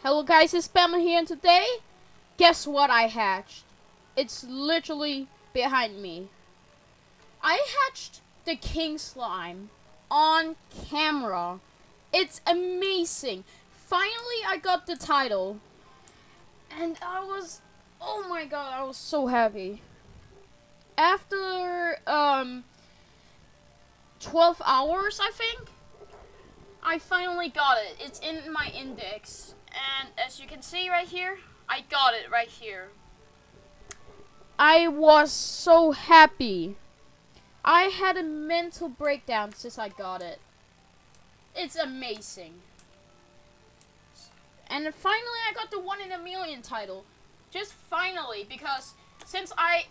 Hello guys, it's Spammer here, and today, guess what I hatched? It's literally behind me. I hatched the king slime on camera. It's amazing. Finally I got the title. And oh my god, I was so happy. After 12 hours, I think, I finally got it. It's in my index. And as you can see right here, I got it right here. I was so happy. I had a mental breakdown since I got it. It's amazing. And finally I got the 1 in a million title. Just finally, because since I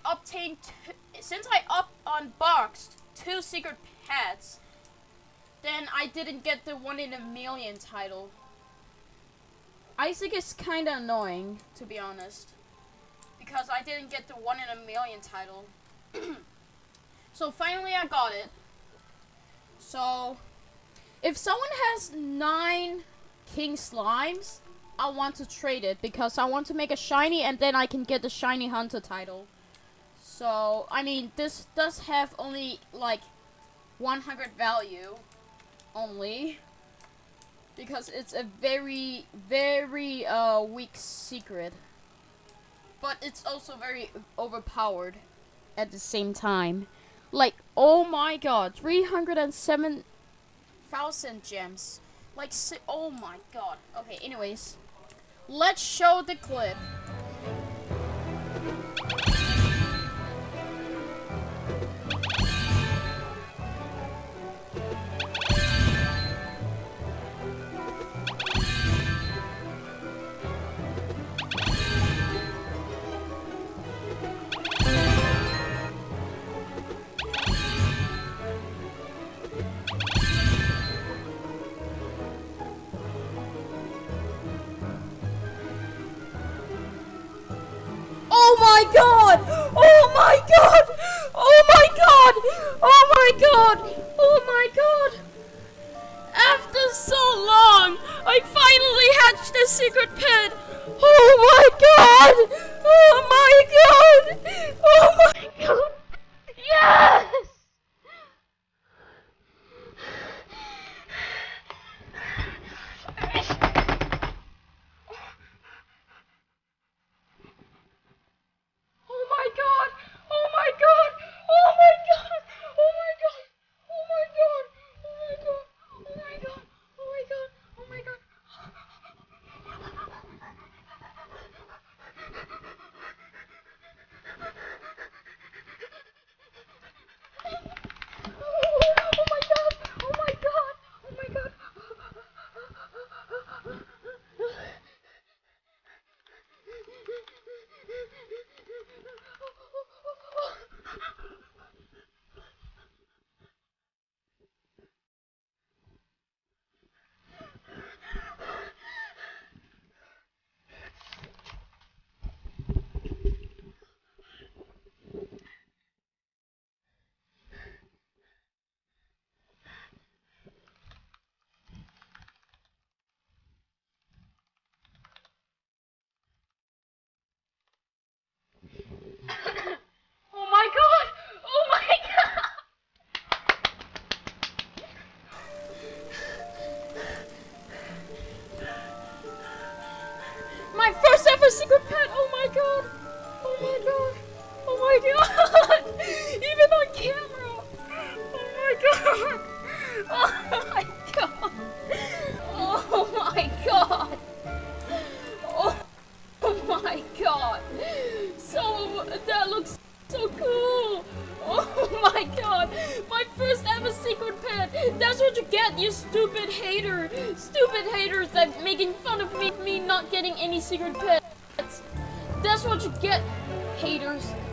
unboxed 2 secret pets, then I didn't get the 1 in a million title. Isaac is kinda annoying, to be honest, because I didn't get the 1 in a million title. So finally I got it. So if someone has 9 king slimes, I want to trade it because I want to make a shiny and then I can get the shiny hunter title. So I mean, this does have only like 100 value only, because it's a very weak secret, but it's also very overpowered at the same time. Like, oh my god, 307,000 gems. Like, oh my god. Okay, anyways, let's show the clip. Oh my god! Oh my god! Oh my god! Oh my god! Oh my god! After so long, I finally hatched a secret pet! Oh my god! Oh my god! Oh my god! Yes! Oh my god! Oh my god! Oh my god! Oh my god! Oh my god! Oh my god! Oh my god! Oh my god! Oh my god! Oh my god! Oh my god! Oh my god! Oh my god! Oh my god! My first ever secret pet! Oh my god! Oh my god! Oh my god! Even on camera! Oh my god! Oh my god! Oh my god! Oh my god! So that looks so cool! Oh my god! My first ever secret pet! That's what you get, you stupid hater! Stupid haters that making fun of me not getting any secret pets! That's what you get, haters!